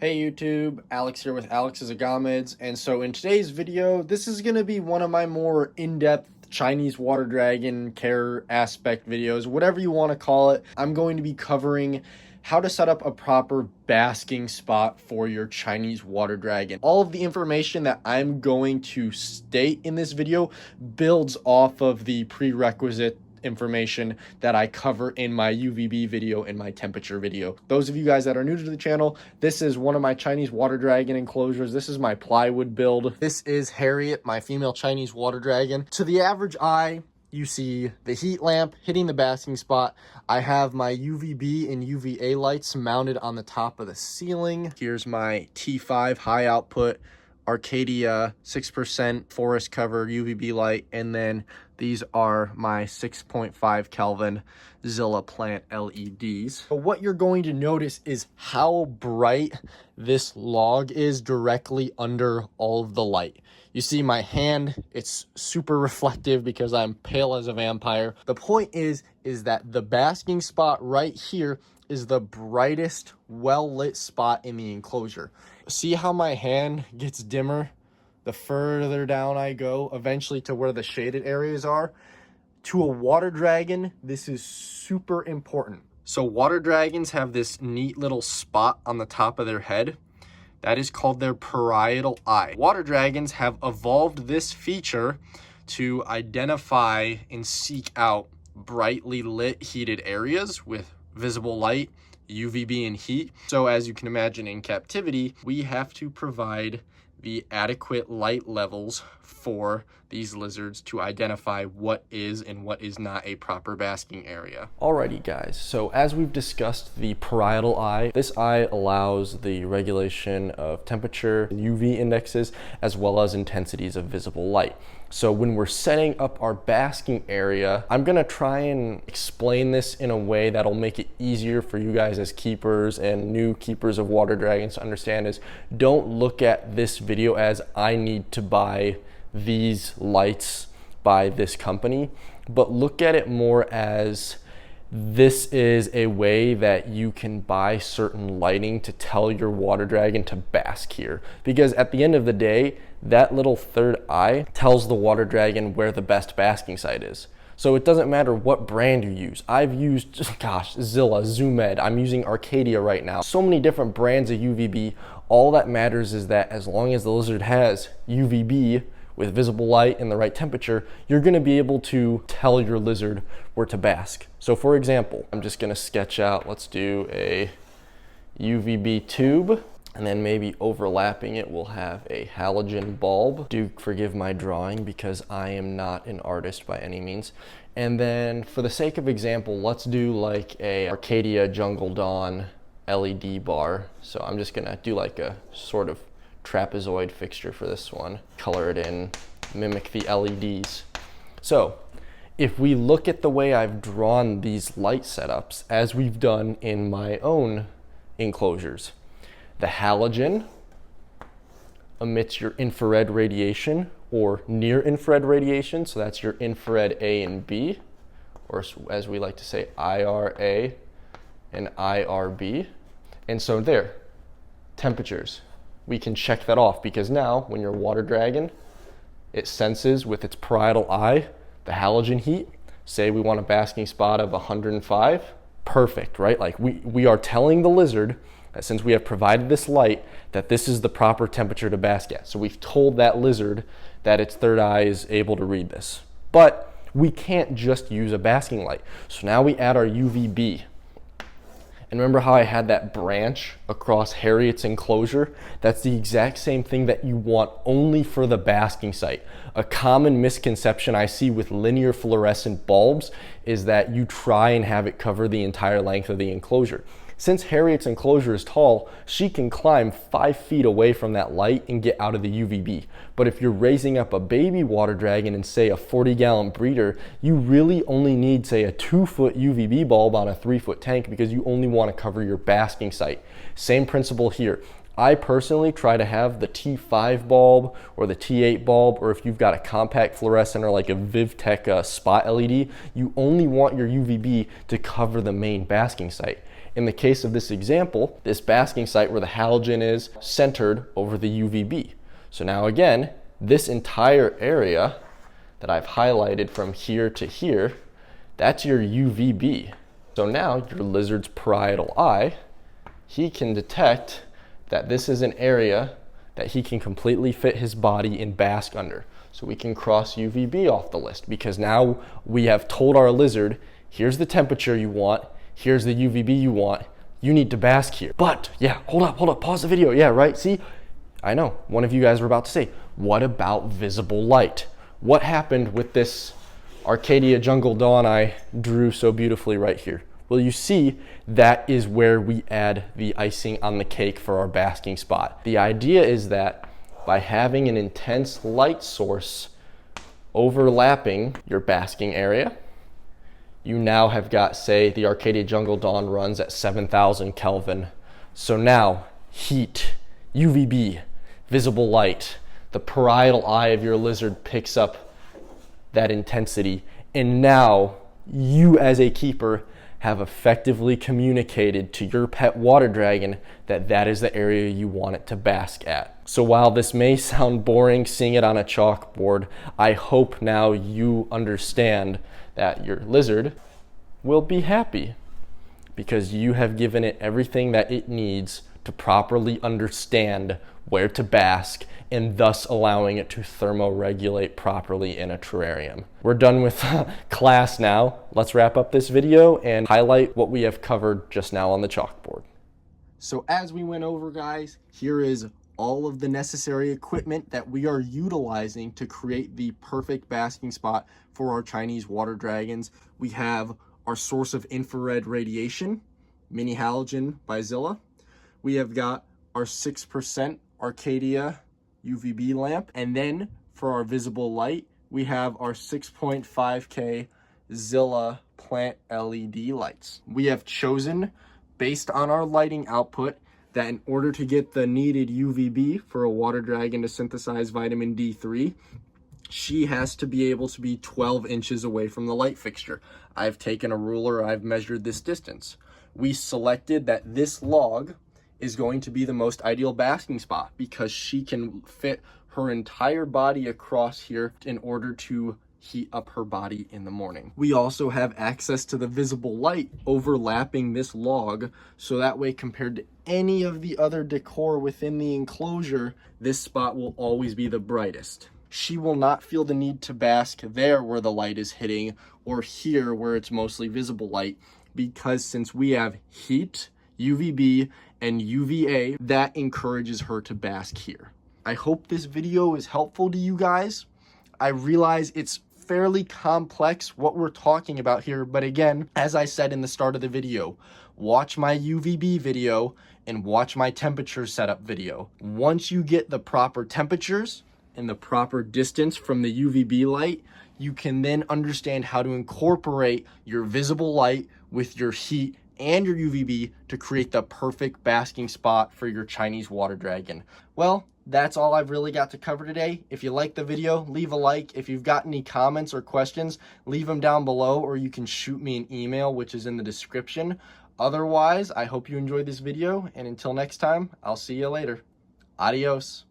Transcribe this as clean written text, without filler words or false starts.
Hey YouTube, Alex here with Alex's Agamids, and so in today's video, this is going to be one of my more in-depth Chinese water dragon care aspect videos, whatever you want to call it. I'm going to be covering how to set up a proper basking spot for your Chinese water dragon. All of the information that I'm going to state in this video builds off of the prerequisite information that I cover in my UVB video and my temperature video. Those of you guys that are new to the channel, this is one of my Chinese water dragon enclosures. This is my plywood build. This is Harriet, my female Chinese water dragon. To the average eye, you see the heat lamp hitting the basking spot. I have my UVB and UVA lights mounted on the top of the ceiling. Here's my T5 high output Arcadia 6% forest cover UVB light, and then these are my 6.5 Kelvin Zilla plant LEDs. But what you're going to notice is how bright this log is directly under all of the light. You see my hand, it's super reflective because I'm pale as a vampire. The point is that the basking spot right here is the brightest, well-lit spot in the enclosure. See how my hand gets dimmer the further down I go, eventually to where the shaded areas are? To a water dragon, this is super important. So water dragons have this neat little spot on the top of their head. That is called their parietal eye. Water dragons have evolved this feature to identify and seek out brightly lit heated areas with visible light, UVB, and heat. So as you can imagine, in captivity, we have to provide the adequate light levels for these lizards to identify what is and what is not a proper basking area. Alrighty guys, so as we've discussed the parietal eye, this eye allows the regulation of temperature, UV indexes, as well as intensities of visible light. So when we're setting up our basking area, I'm gonna try and explain this in a way that'll make it easier for you guys as keepers and new keepers of water dragons to understand. Is don't look at this video as I need to buy these lights by this company, but look at it more as this is a way that you can buy certain lighting to tell your water dragon to bask here. Because at the end of the day, that little third eye tells the water dragon where the best basking site is. So it doesn't matter what brand you use. I've used, gosh, Zilla, Zoomed, I'm using Arcadia right now. So many different brands of UVB. All that matters is that as long as the lizard has UVB with visible light and the right temperature, you're gonna be able to tell your lizard where to bask. So for example, I'm just gonna sketch out, let's do a UVB tube, and then maybe overlapping it, we'll have a halogen bulb. Do forgive my drawing because I am not an artist by any means. And then for the sake of example, let's do like a Arcadia Jungle Dawn LED bar. So I'm just gonna do like a sort of trapezoid fixture for this one, color it in, mimic the LEDs. So if we look at the way I've drawn these light setups as we've done in my own enclosures, the halogen emits your infrared radiation or near infrared radiation, so that's your infrared A and B, or as we like to say, IRA and IRB. And so there, temperatures. We can check that off because now when your water dragon, it senses with its parietal eye the halogen heat. Say we want a basking spot of 105, perfect, right? Like we are telling the lizard that since we have provided this light, that this is the proper temperature to bask at. So we've told that lizard that its third eye is able to read this. But we can't just use a basking light. So now we add our UVB. And remember how I had that branch across Harriet's enclosure? That's the exact same thing that you want only for the basking site. A common misconception I see with linear fluorescent bulbs is that you try and have it cover the entire length of the enclosure. Since Harriet's enclosure is tall, she can climb 5 feet away from that light and get out of the UVB. But if you're raising up a baby water dragon in, say, a 40-gallon breeder, you really only need, say, a 2-foot UVB bulb on a 3-foot tank because you only want to cover your basking site. Same principle here. I personally try to have the T5 bulb or the T8 bulb, or if you've got a compact fluorescent or like a VivTech spot LED, you only want your UVB to cover the main basking site. In the case of this example, this basking site where the halogen is centered over the UVB. So now again, this entire area that I've highlighted from here to here, that's your UVB. So now your lizard's parietal eye, he can detect that this is an area that he can completely fit his body and bask under. So we can cross UVB off the list because now we have told our lizard, here's the temperature you want, here's the UVB you want, you need to bask here. But yeah, hold up, pause the video. Yeah, right, see? I know, one of you guys were about to say, what about visible light? What happened with this Arcadia Jungle Dawn I drew so beautifully right here? Well, you see, that is where we add the icing on the cake for our basking spot. The idea is that by having an intense light source overlapping your basking area, you now have got, say, the Arcadia Jungle Dawn runs at 7,000 Kelvin. So now, heat, UVB, visible light, the parietal eye of your lizard picks up that intensity, and now you as a keeper have effectively communicated to your pet water dragon that that is the area you want it to bask at. So while this may sound boring seeing it on a chalkboard, I hope now you understand that your lizard will be happy because you have given it everything that it needs to properly understand where to bask and thus allowing it to thermoregulate properly in a terrarium. We're done with class now. Let's wrap up this video and highlight what we have covered just now on the chalkboard. So as we went over, guys, here is all of the necessary equipment that we are utilizing to create the perfect basking spot for our Chinese water dragons. We have our source of infrared radiation, mini halogen by Zilla. We have got our 6% Arcadia UVB lamp, and then for our visible light we have our 6.5K Zilla plant LED lights. We have chosen, based on our lighting output, that in order to get the needed UVB for a water dragon to synthesize vitamin D3, she has to be able to be 12 inches away from the light fixture. I've taken a ruler, I've measured this distance. We selected that this log is going to be the most ideal basking spot because she can fit her entire body across here in order to heat up her body in the morning. We also have access to the visible light overlapping this log, so that way compared to any of the other decor within the enclosure, this spot will always be the brightest. She will not feel the need to bask there where the light is hitting or here where it's mostly visible light, because since we have heat, UVB, and UVA, that encourages her to bask here. I hope this video is helpful to you guys. I realize it's fairly complex what we're talking about here, but again, as I said in the start of the video, watch my UVB video and watch my temperature setup video. Once you get the proper temperatures and the proper distance from the UVB light, you can then understand how to incorporate your visible light with your heat and your UVB to create the perfect basking spot for your Chinese water dragon. Well, that's all I've really got to cover today. If you liked the video, leave a like. If you've got any comments or questions, leave them down below, or you can shoot me an email, which is in the description. Otherwise, I hope you enjoyed this video, and until next time, I'll see you later. Adios.